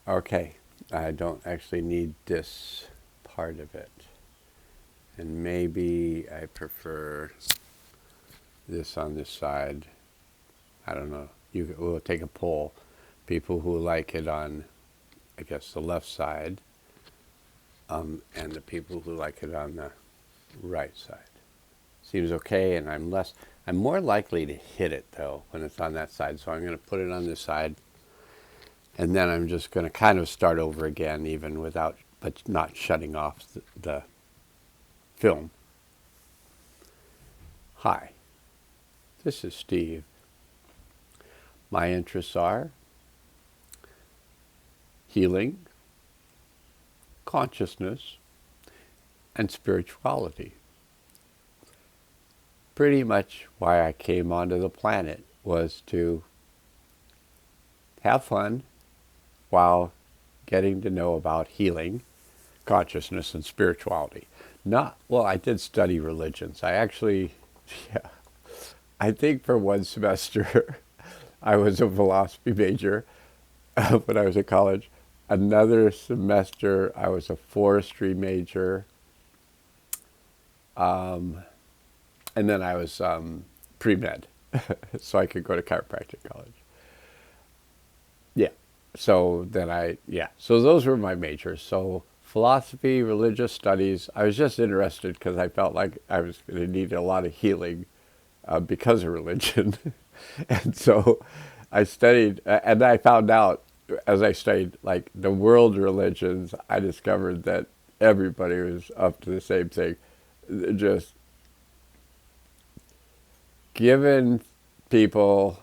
Okay, I don't actually need this part of it. And maybe I prefer this on this side. I don't know. We'll take a poll. People who like it on, I guess, the left side, and the people who like it on the right side. Seems okay, and I'm more likely to hit it though when it's on that side. So I'm going to put it on this side, and then I'm just going to kind of start over again, even without, but not shutting off the film. Hi, this is Steve. My interests are healing, consciousness, and spirituality. Pretty much why I came onto the planet was to have fun while getting to know about healing, consciousness, and spirituality. I did study religions. Yeah, I think for one semester I was a philosophy major when I was at college. Another semester I was a forestry major. And then I was pre-med, so I could go to chiropractic college. Yeah. So those were my majors. So philosophy, religious studies. I was just interested because I felt like I was going to need a lot of healing because of religion. And so I studied, and I found out as I studied like the world religions, I discovered that everybody was up to the same thing. Just giving people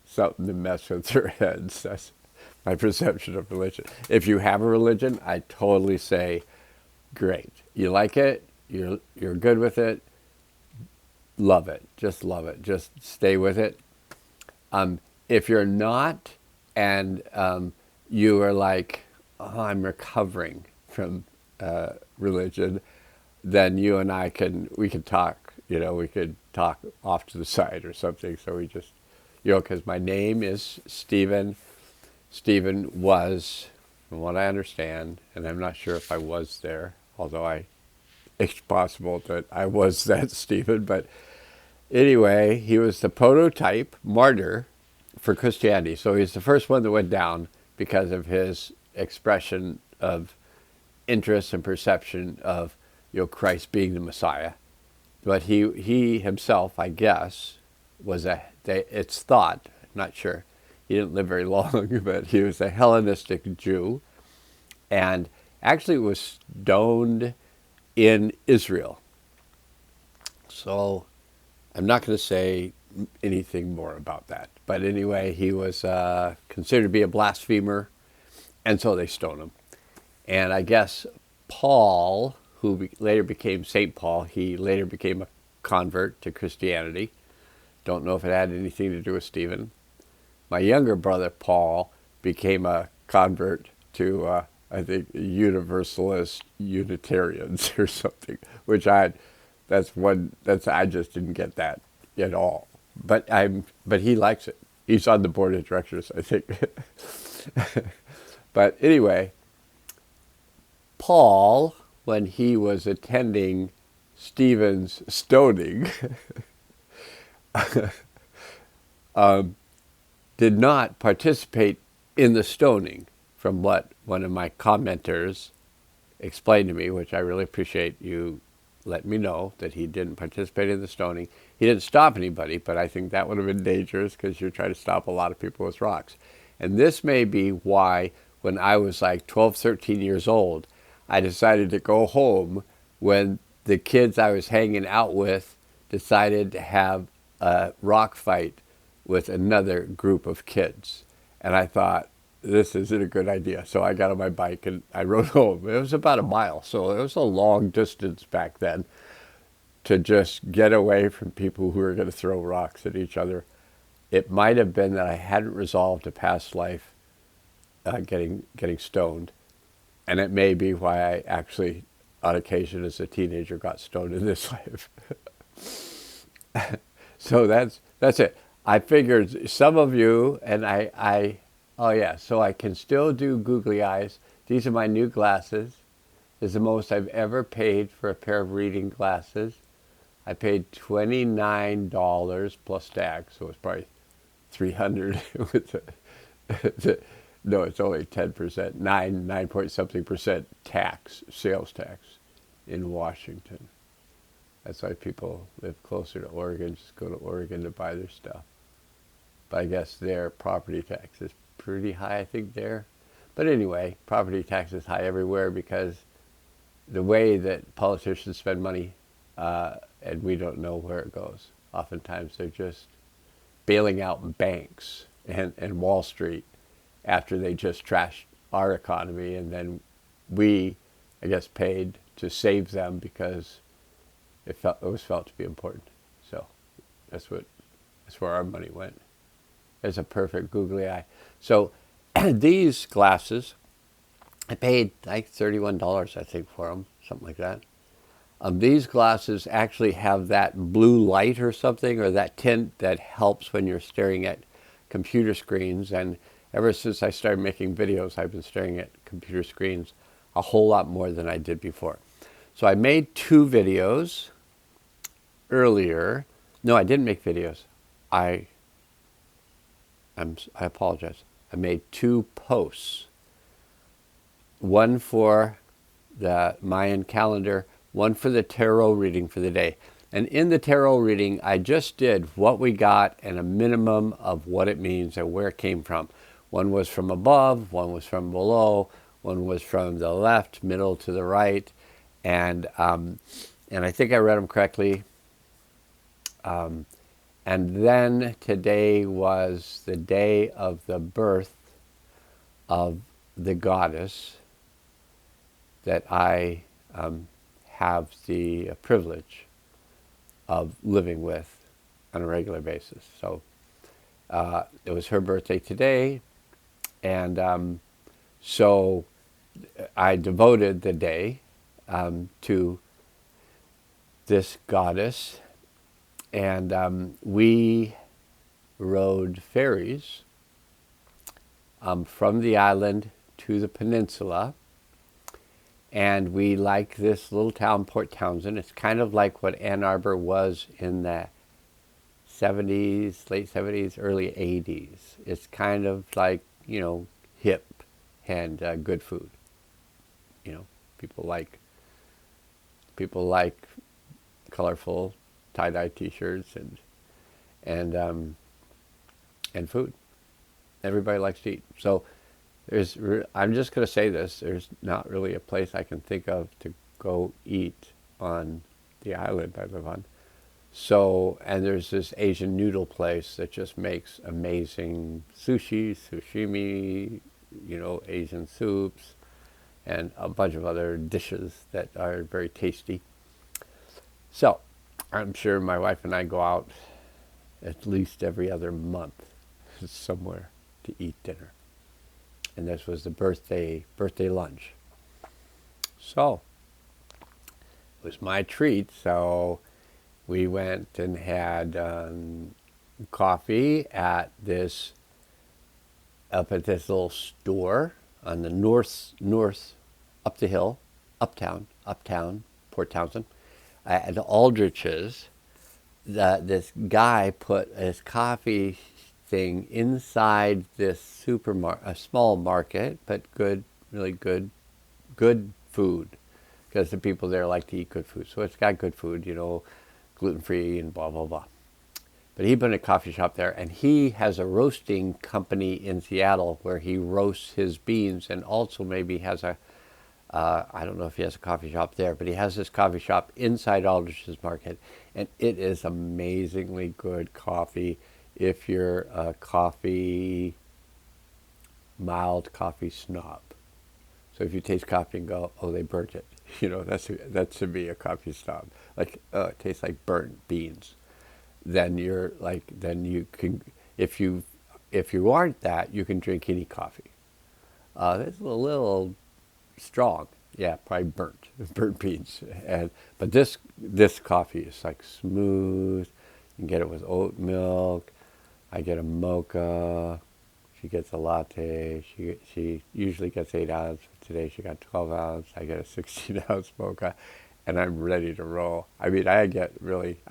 something to mess with their heads. That's my perception of religion. If you have a religion, I totally say, great. You like it, you're good with it, love it. Just love it. Just stay with it. If you're not, and you are like, oh, I'm recovering from religion, then you and we could talk. We could talk off to the side or something. So we just, because my name is Stephen. Stephen was, from what I understand, and I'm not sure if I was there, although it's possible that I was that Stephen, but anyway, he was the prototype martyr for Christianity. So he's the first one that went down because of his expression of interest and perception of Christ being the Messiah. But he himself, I guess, it's thought, not sure, he didn't live very long, but he was a Hellenistic Jew and actually was stoned in Israel. So I'm not going to say anything more about that. But anyway, he was considered to be a blasphemer, and so they stoned him. And I guess Paul, who later became St. Paul, he later became a convert to Christianity. Don't know if it had anything to do with Stephen. My younger brother, Paul, became a convert to, I think, Universalist Unitarians or something, which I just didn't get that at all. But he likes it. He's on the board of directors, I think. But anyway, Paul, when he was attending Stephen's stoning, did not participate in the stoning, from what one of my commenters explained to me, which I really appreciate you let me know that he didn't participate in the stoning. He didn't stop anybody, but I think that would have been dangerous because you're trying to stop a lot of people with rocks. And this may be why when I was like 12, 13 years old, I decided to go home when the kids I was hanging out with decided to have a rock fight with another group of kids. And I thought, this isn't a good idea. So I got on my bike and I rode home. It was about a mile, so it was a long distance back then to just get away from people who were going to throw rocks at each other. It might have been that I hadn't resolved a past life getting stoned. And it may be why I actually, on occasion as a teenager, got stoned in this life. So that's it. I figured some of you, and I Oh yeah, so I can still do googly eyes. These are my new glasses. This is the most I've ever paid for a pair of reading glasses. I paid $29 plus tax, so it's probably 300 with no, it's only 10%, 9 point something percent tax, sales tax in Washington. That's why people live closer to Oregon, just go to Oregon to buy their stuff. But I guess their property tax is pretty high, I think, there. But anyway, property tax is high everywhere because the way that politicians spend money, and we don't know where it goes. Oftentimes they're just bailing out banks and Wall Street after they just trashed our economy, and then we, I guess, paid to save them because it was felt to be important. So that's where our money went. It's a perfect googly eye. So these glasses, I paid like $31, I think, for them, something like that. These glasses actually have that blue light or something, or that tint that helps when you're staring at computer screens. And ever since I started making videos, I've been staring at computer screens a whole lot more than I did before. So I made 2 videos earlier. No, I didn't make videos. I apologize. I made 2 posts. One for the Mayan calendar, one for the tarot reading for the day. And in the tarot reading, I just did what we got and a minimum of what it means and where it came from. One was from above, one was from below, one was from the left, middle to the right. And I think I read them correctly. And then today was the day of the birth of the goddess that I have the privilege of living with on a regular basis. So it was her birthday today, and so I devoted the day to this goddess, and we rode ferries from the island to the peninsula. And we like this little town, Port Townsend. It's kind of like what Ann Arbor was in the 70s, late 70s, early 80s. It's kind of like, hip and good food. People like colorful tie-dye T-shirts and food. Everybody likes to eat. So I'm just going to say this, there's not really a place I can think of to go eat on the island I live on. So, and there's this Asian noodle place that just makes amazing sushi, sashimi, Asian soups, and a bunch of other dishes that are very tasty. So, I'm sure my wife and I go out at least every other month somewhere to eat dinner. And this was the birthday lunch. So it was my treat. So we went and had coffee up at this little store on the north up the hill, uptown, Port Townsend, at Aldrich's. This guy put his coffee thing inside this a small market, but good, really good food, because the people there like to eat good food. So it's got good food, gluten-free and blah, blah, blah. But he put a coffee shop there, and he has a roasting company in Seattle where he roasts his beans, and also maybe has I don't know if he has a coffee shop there, but he has this coffee shop inside Aldrich's Market, and it is amazingly good coffee. If you're a mild coffee snob. So if you taste coffee and go, oh, they burnt it, that should be a coffee snob. Like, oh, it tastes like burnt beans. Then you can, if you aren't that, you can drink any coffee. It's a little strong. Yeah, probably burnt beans. But this coffee is like smooth. You can get it with oat milk. I get a mocha. She gets a latte. She usually gets 8 ounce. Today she got 12 ounce. I get a 16-ounce mocha, and I'm ready to roll. I mean, I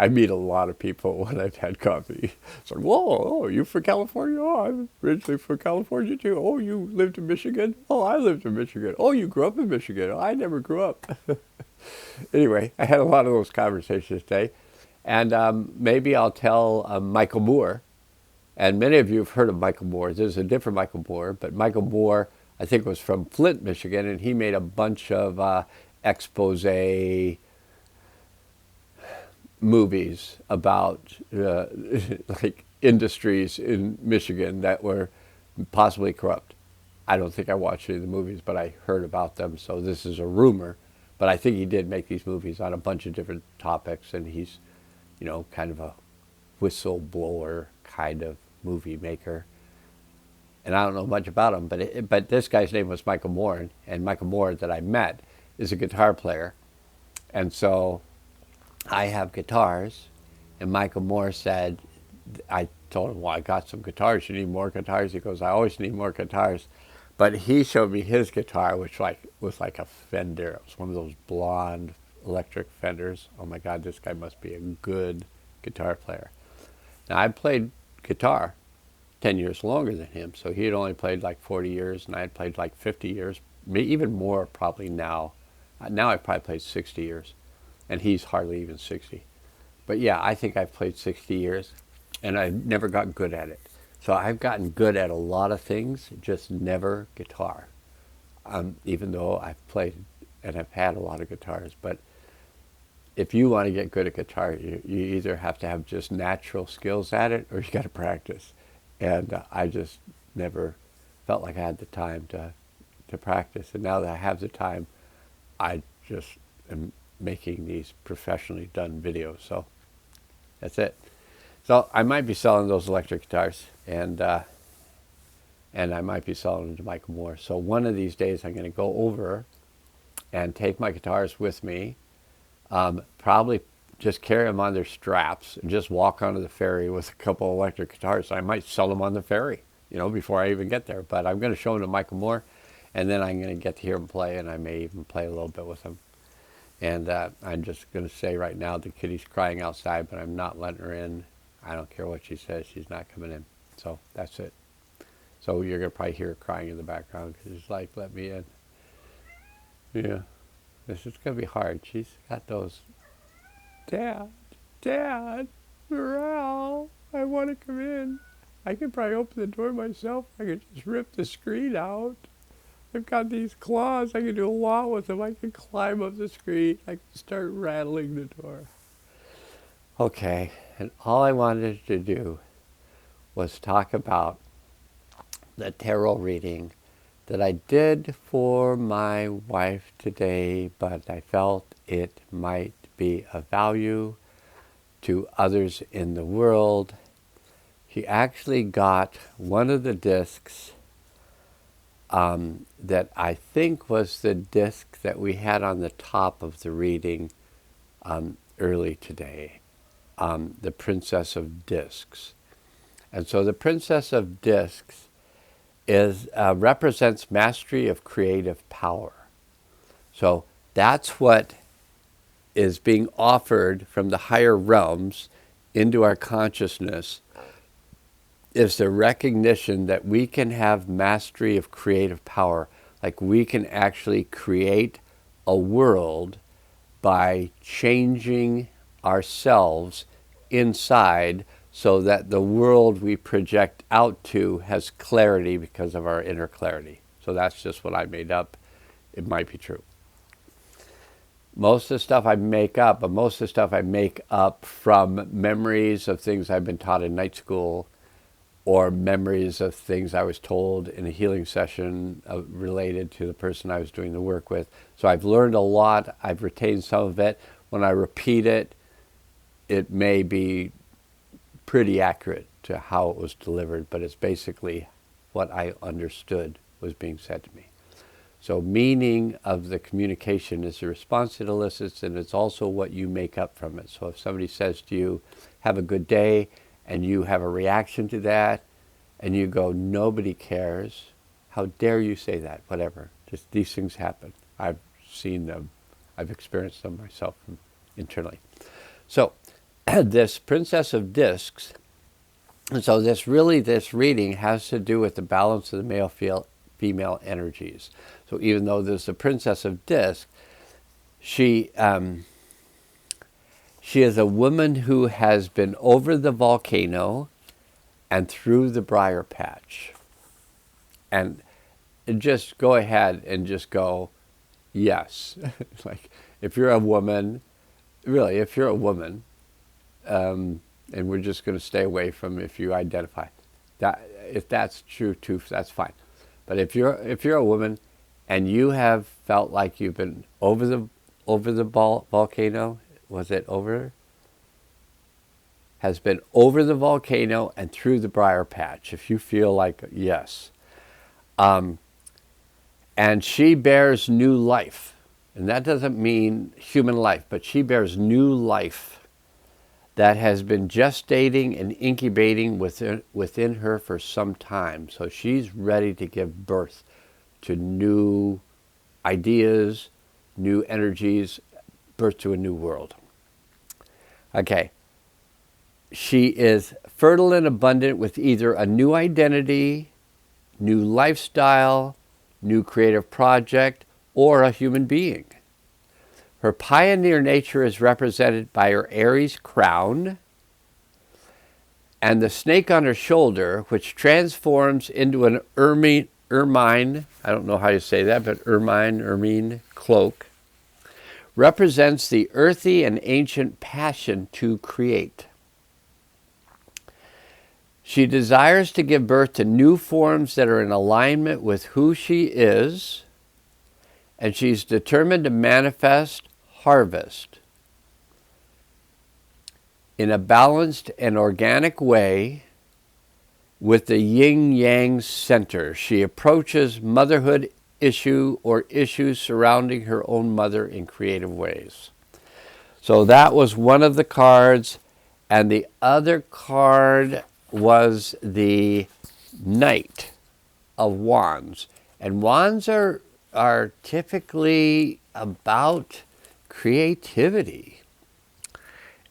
meet a lot of people when I've had coffee. It's like, whoa, oh, you from California? Oh, I'm originally from California too. Oh, you lived in Michigan? Oh, I lived in Michigan. Oh, you grew up in Michigan? Oh, I never grew up. Anyway, I had a lot of those conversations today. And maybe I'll tell Michael Moore. And many of you have heard of Michael Moore. There's a different Michael Moore, but Michael Moore, I think, was from Flint, Michigan, and he made a bunch of expose movies about like industries in Michigan that were possibly corrupt. I don't think I watched any of the movies, but I heard about them, so this is a rumor. But I think he did make these movies on a bunch of different topics, and he's, kind of a whistleblower kind of movie maker. And I don't know much about him, but this guy's name was Michael Moore, and Michael Moore that I met is a guitar player. And so I have guitars, and Michael Moore said, I told him, well, I got some guitars. You need more guitars? He goes, I always need more guitars. But he showed me his guitar, which was like a Fender. It was one of those blonde electric Fenders. Oh my God, this guy must be a good guitar player. Now, I played guitar 10 years longer than him, so he had only played like 40 years, and I had played like 50 years, even more probably now. Now I've probably played 60 years, and he's hardly even 60. But yeah, I think I've played 60 years, and I've never got good at it. So I've gotten good at a lot of things, just never guitar. Even though I've played and I've had a lot of guitars. But if you want to get good at guitar, you either have to have just natural skills at it, or you got to practice. And I just never felt like I had the time to practice. And now that I have the time, I just am making these professionally done videos. So that's it. So I might be selling those electric guitars, and I might be selling them to Michael Moore. So one of these days I'm going to go over and take my guitars with me, probably just carry them on their straps and just walk onto the ferry with a couple of electric guitars. I might sell them on the ferry, before I even get there. But I'm going to show them to Michael Moore, and then I'm going to get to hear him play, and I may even play a little bit with him. And I'm just going to say right now, the kitty's crying outside, but I'm not letting her in. I don't care what she says. She's not coming in. So that's it. So you're going to probably hear her crying in the background because she's like, let me in. Yeah. This is going to be hard. She's got those, Dad, Morale, I want to come in. I could probably open the door myself. I could just rip the screen out. I've got these claws. I can do a lot with them. I can climb up the screen. I can start rattling the door. Okay, and all I wanted to do was talk about the tarot reading that I did for my wife today, but I felt it might be of value to others in the world. She actually got one of the discs that I think was the disc that we had on the top of the reading early today, the Princess of Discs. And so the Princess of Discs represents mastery of creative power. So that's what is being offered from the higher realms into our consciousness, is the recognition that we can have mastery of creative power. Like we can actually create a world by changing ourselves inside so that the world we project out to has clarity because of our inner clarity. So that's just what I made up. It might be true. Most of the stuff I make up, but most of the stuff I make up from memories of things I've been taught in night school, or memories of things I was told in a healing session related to the person I was doing the work with. So I've learned a lot. I've retained some of it. When I repeat it, it may be pretty accurate to how it was delivered, but it's basically what I understood was being said to me. So meaning of the communication is the response it elicits, and it's also what you make up from it. So if somebody says to you, have a good day, and you have a reaction to that, and you go, nobody cares. How dare you say that? Whatever. Just these things happen. I've seen them. I've experienced them myself internally. So this Princess of Discs, and so this reading has to do with the balance of the male-female energies. So even though there's the Princess of Discs, she is a woman who has been over the volcano and through the briar patch. And just go ahead and just go, yes. Like, if you're a woman, really, if you're a woman, and we're just going to stay away from if you identify that, if that's true too, that's fine. But if you're a woman and you have felt like you've been over the volcano, was it over? Has been over the volcano and through the briar patch. If you feel like, yes. And she bears new life. And that doesn't mean human life, but she bears new life that has been gestating and incubating within her for some time. So she's ready to give birth to new ideas, new energies, birth to a new world. Okay. She is fertile and abundant with either a new identity, new lifestyle, new creative project, or a human being. Her pioneer nature is represented by her Aries crown and the snake on her shoulder, which transforms into an ermine, I don't know how you say that, but ermine cloak, represents the earthy and ancient passion to create. She desires to give birth to new forms that are in alignment with who she is, and she's determined to manifest harvest in a balanced and organic way with the yin-yang center. She approaches motherhood issue or issues surrounding her own mother in creative ways. So that was one of the cards, and the other card was the Knight of Wands. And wands are typically about creativity.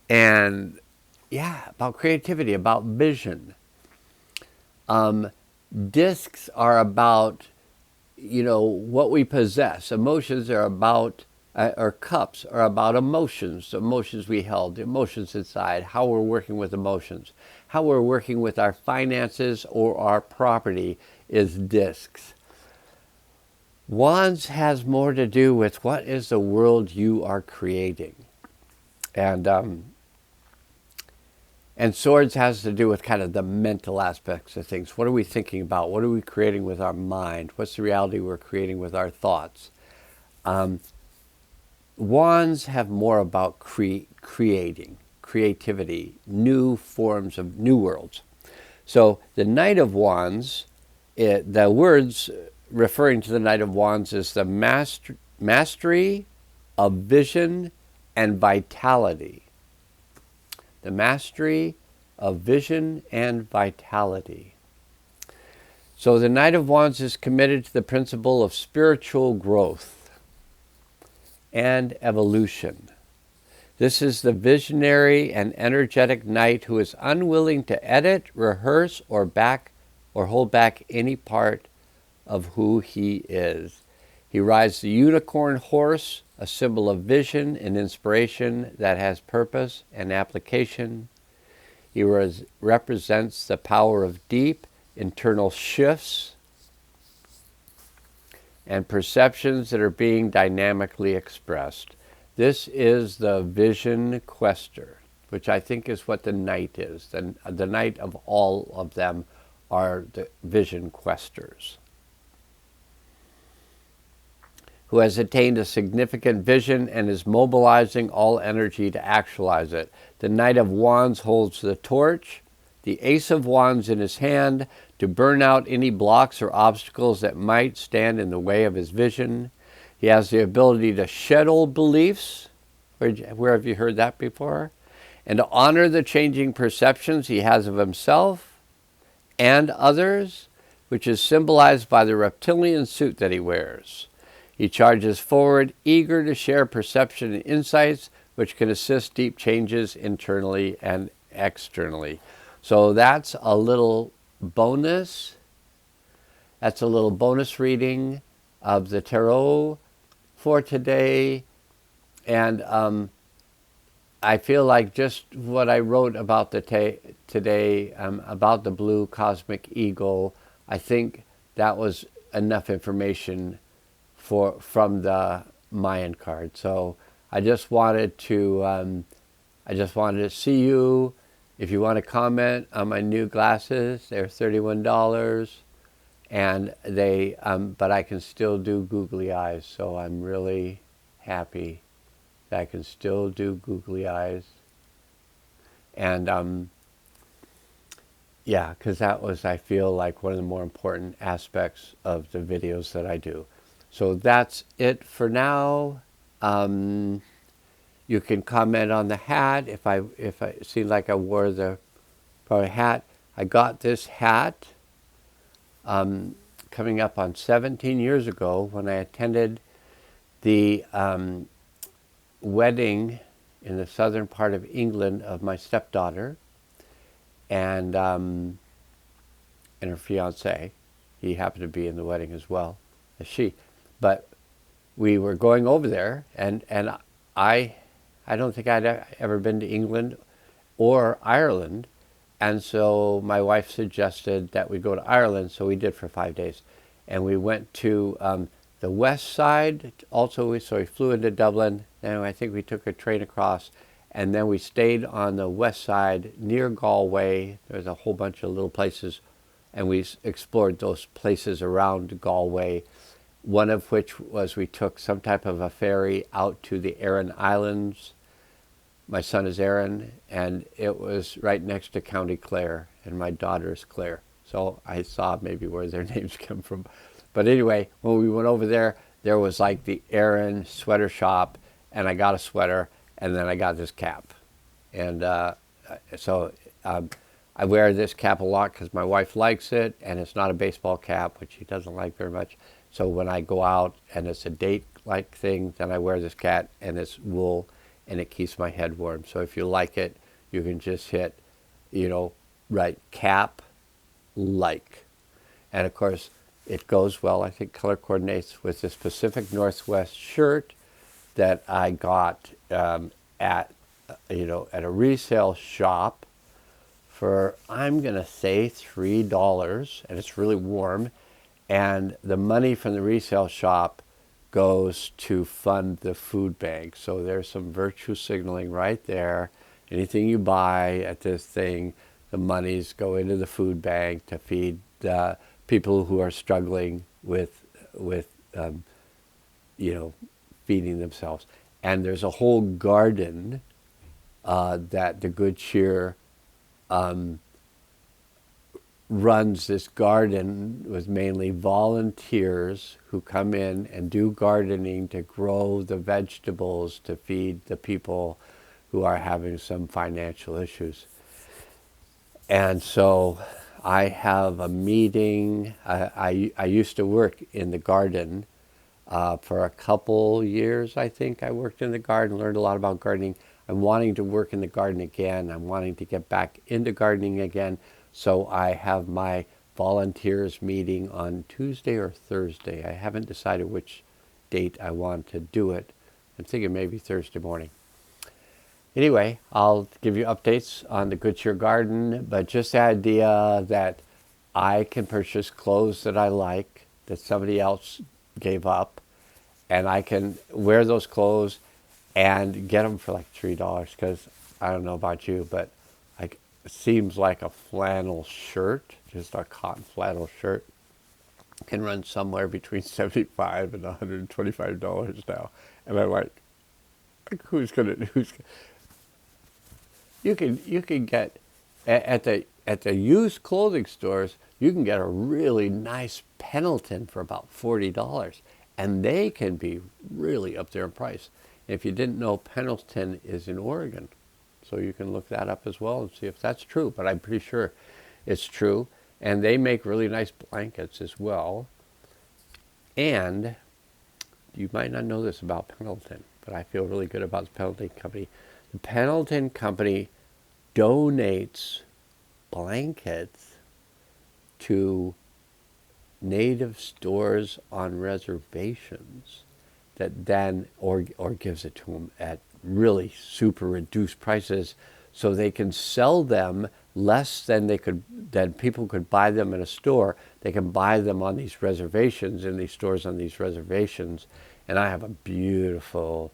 And about creativity, about vision. Discs are about, what we possess. Emotions are about, or cups are about emotions we held, emotions inside, how we're working with emotions. How we're working with our finances or our property is discs. Wands has more to do with what is the world you are creating. And swords has to do with kind of the mental aspects of things. What are we thinking about? What are we creating with our mind? What's the reality we're creating with our thoughts? Wands have more about creating, creativity, new forms of new worlds. So the Knight of Wands, the words referring to the Knight of Wands is the mastery of vision and vitality. The mastery of vision and vitality. So the Knight of Wands is committed to the principle of spiritual growth and evolution. This is the visionary and energetic knight who is unwilling to edit, rehearse, or hold back any part of who he is. He rides the unicorn horse, a symbol of vision and inspiration that has purpose and application. He represents the power of deep internal shifts and perceptions that are being dynamically expressed. This is the vision quester, which I think is what the knight is. The knight of all of them are the vision questers, who has attained a significant vision and is mobilizing all energy to actualize it. The Knight of Wands holds the torch, the Ace of Wands in his hand, to burn out any blocks or obstacles that might stand in the way of his vision. He has the ability to shed old beliefs. Where have you heard that before? And to honor the changing perceptions he has of himself and others, which is symbolized by the reptilian suit that he wears. He charges forward, eager to share perception and insights which can assist deep changes internally and externally. So that's a little bonus. That's a little bonus reading of the tarot for today. And I feel like just what I wrote about today, about the blue cosmic eagle, I think that was enough information from the Mayan card. So I just wanted to see you. If you want to comment on my new glasses, they're $31, and but I can still do googly eyes. So I'm really happy that I can still do googly eyes. And yeah, because that was, I feel like, one of the more important aspects of the videos that I do. So that's it for now. You can comment on the hat if it seemed like I wore the proper hat. I got this hat coming up on 17 years ago when I attended the wedding in the southern part of England of my stepdaughter and her fiance. He happened to be in the wedding as well as she. But we were going over there, and I don't think I'd ever been to England or Ireland, and so my wife suggested that we go to Ireland, so we did for 5 days. And we went to the west side also, so we flew into Dublin, and I think we took a train across, and then we stayed on the west side near Galway. There's a whole bunch of little places, and we explored those places around Galway, one of which was we took some type of a ferry out to the Aran Islands. My son is Aaron, and it was right next to County Clare, and my daughter is Claire. So I saw maybe where their names come from. But anyway, when we went over there, there was like the Aaron sweater shop, and I got a sweater, and then I got this cap. And so I wear this cap a lot because my wife likes it, and it's not a baseball cap, which she doesn't like very much. So when I go out and it's a date-like thing, then I wear this cap, and it's wool, and it keeps my head warm. So if you like it, you can just hit, write cap, like. And of course, it goes well, I think color coordinates with this Pacific Northwest shirt that I got at a resale shop for, I'm going to say, $3, and it's really warm. And the money from the resale shop goes to fund the food bank. So there's some virtue signaling right there. Anything you buy at this thing, the monies go into the food bank to feed people who are struggling with feeding themselves. And there's a whole garden that the Good Cheer runs. This garden with mainly volunteers who come in and do gardening to grow the vegetables to feed the people who are having some financial issues. And so I have a meeting. I used to work in the garden for a couple years, I think. I worked in the garden, learned a lot about gardening. I'm wanting to work in the garden again. I'm wanting to get back into gardening again. So I have my volunteers meeting on Tuesday or Thursday. I haven't decided which date I want to do it. I'm thinking maybe Thursday morning. Anyway, I'll give you updates on the Good Cheer Garden, but just the idea that I can purchase clothes that I like, that somebody else gave up, and I can wear those clothes and get them for like $3, because I don't know about you, but it seems like a flannel shirt, just a cotton flannel shirt, can run somewhere between $75 and $125 now. And I'm like who's gonna you can get at the used clothing stores, you can get a really nice Pendleton for about $40, and they can be really up there in price. If you didn't know, Pendleton is in Oregon, so you can look that up as well and see if that's true. But I'm pretty sure it's true. And they make really nice blankets as well. And you might not know this about Pendleton, but I feel really good about the Pendleton Company. The Pendleton Company donates blankets to native stores on reservations that then, or gives it to them at really super reduced prices, so they can sell them less than people could buy them in a store. They can buy them on these reservations, in these stores on these reservations. And I have a beautiful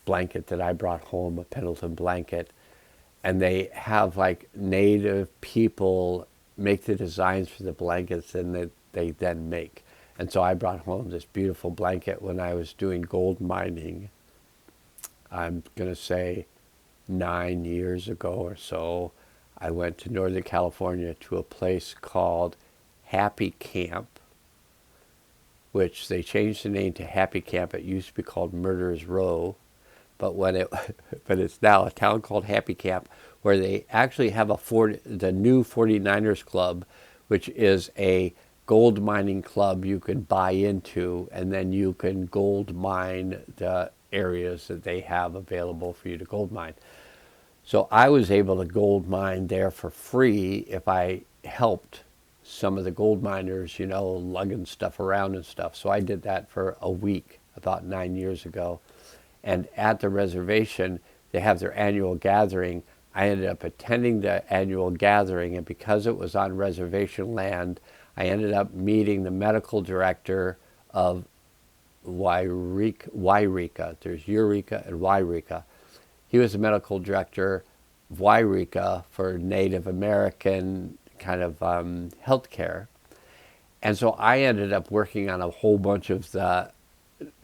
blanket that I brought home, a Pendleton blanket, and they have like native people make the designs for the blankets, and they then make. And so I brought home this beautiful blanket when I was doing gold mining. I'm going to say 9 years ago or so. I went to Northern California to a place called Happy Camp, which they changed the name to Happy Camp. It used to be called Murderers Row, but but it's now a town called Happy Camp, where they actually have the new 49ers Club, which is a gold mining club you can buy into, and then you can gold mine the areas that they have available for you to gold mine. So I was able to gold mine there for free if I helped some of the gold miners, lugging stuff around and stuff. So I did that for a week about 9 years ago. And at the reservation, they have their annual gathering. I ended up attending the annual gathering, and because it was on reservation land, I ended up meeting the medical director of Wairika. There's Eureka and Wairika. He was the medical director of Wairika for Native American kind of healthcare. And so I ended up working on a whole bunch of the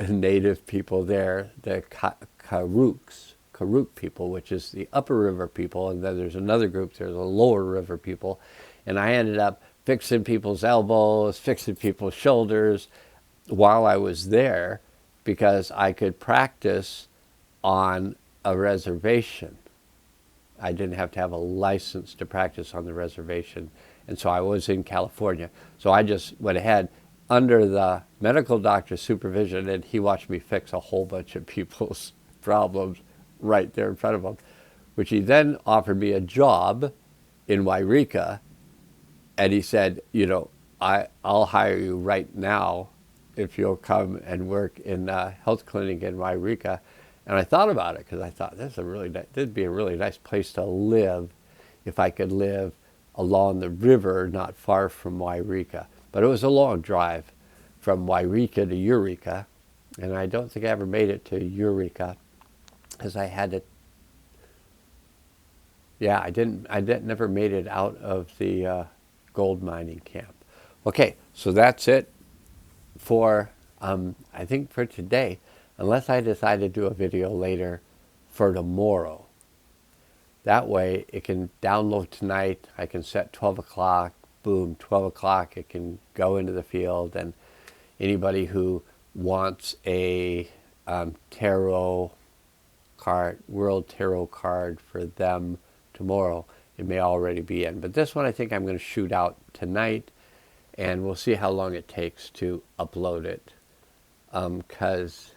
native people there, the Karuk people, which is the upper river people, and then there's another group, there's the lower river people. And I ended up fixing people's elbows, fixing people's shoulders while I was there, because I could practice on a reservation. I didn't have to have a license to practice on the reservation. And so I was in California. So I just went ahead under the medical doctor's supervision, and he watched me fix a whole bunch of people's problems right there in front of him, which he then offered me a job in Wairika. And he said, I'll hire you right now if you'll come and work in a health clinic in Wairika. And I thought about it, because I thought this would be a really nice place to live if I could live along the river not far from Wairika. But it was a long drive from Wairika to Eureka, and I don't think I ever made it to Eureka, because I had to. Yeah, I never made it out of the gold mining camp. Okay, so that's it for I think for today, unless I decide to do a video later for tomorrow. That way it can download tonight. I can set 12 o'clock, boom, 12 o'clock, it can go into the field, and anybody who wants a tarot card, world tarot card for them tomorrow, it may already be in. But this one I think I'm going to shoot out tonight, and we'll see how long it takes to upload it, because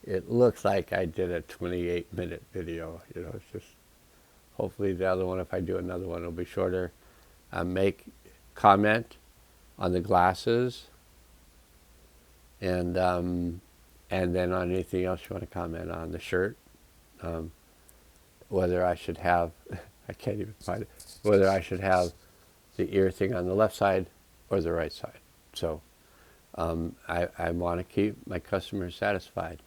it looks like I did a 28-minute video. It's just, hopefully the other one, if I do another one, it'll be shorter. Comment on the glasses, and then on anything else you want to comment on. The shirt, whether I should have, I can't even find it, whether I should have the ear thing on the left side or the right side. So I want to keep my customers satisfied.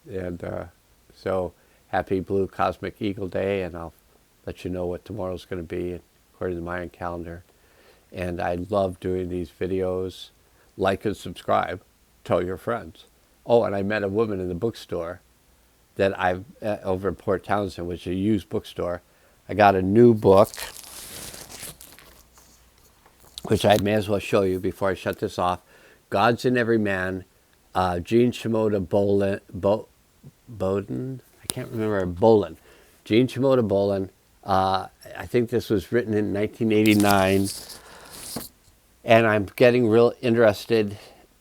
And so happy Blue Cosmic Eagle Day, and I'll let you know what tomorrow's going to be according to the Mayan calendar. And I love doing these videos. Like and subscribe. Tell your friends. Oh, and I met a woman in the bookstore that over in Port Townsend, which is a used bookstore. I got a new book, which I may as well show you before I shut this off. Gods in Every Man, Jean Shimoda Bolen. I can't remember, Bolen. Jean Shimoda Bolen, I think this was written in 1989, and I'm getting real interested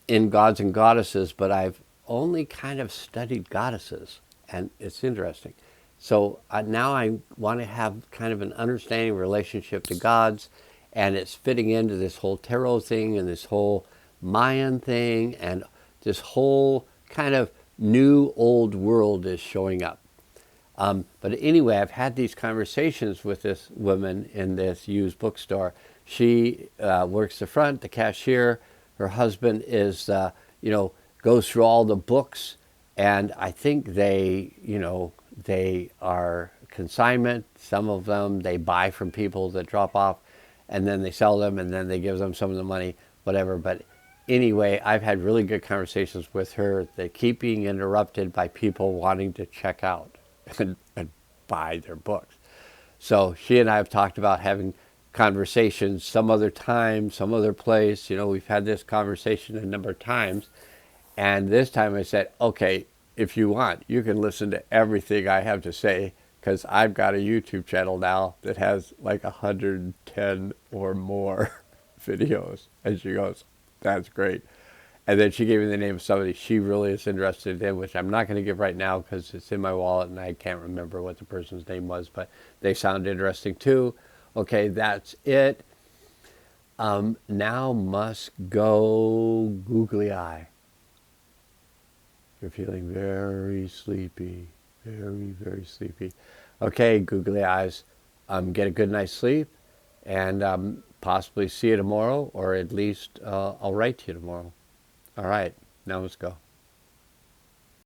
in gods and goddesses, but I've only kind of studied goddesses, and it's interesting. So now I want to have kind of an understanding relationship to gods, and it's fitting into this whole tarot thing and this whole Mayan thing, and this whole kind of new old world is showing up. But anyway, I've had these conversations with this woman in this used bookstore. She works the front, the cashier. Her husband is, goes through all the books, and I think they are consignment. Some of them they buy from people that drop off, and then they sell them, and then they give them some of the money, whatever. But anyway, I've had really good conversations with her. They keep being interrupted by people wanting to check out and buy their books. So she and I have talked about having conversations some other time, some other place. We've had this conversation a number of times. And this time I said, okay, if you want, you can listen to everything I have to say, because I've got a YouTube channel now that has like 110 or more videos. And she goes, that's great. And then she gave me the name of somebody she really is interested in, which I'm not going to give right now because it's in my wallet and I can't remember what the person's name was, but they sound interesting too. Okay, that's it. Now must go googly eye. You're feeling very sleepy, very, very sleepy. Okay, googly eyes, get a good night's sleep, and possibly see you tomorrow, or at least I'll write to you tomorrow. All right, now let's go.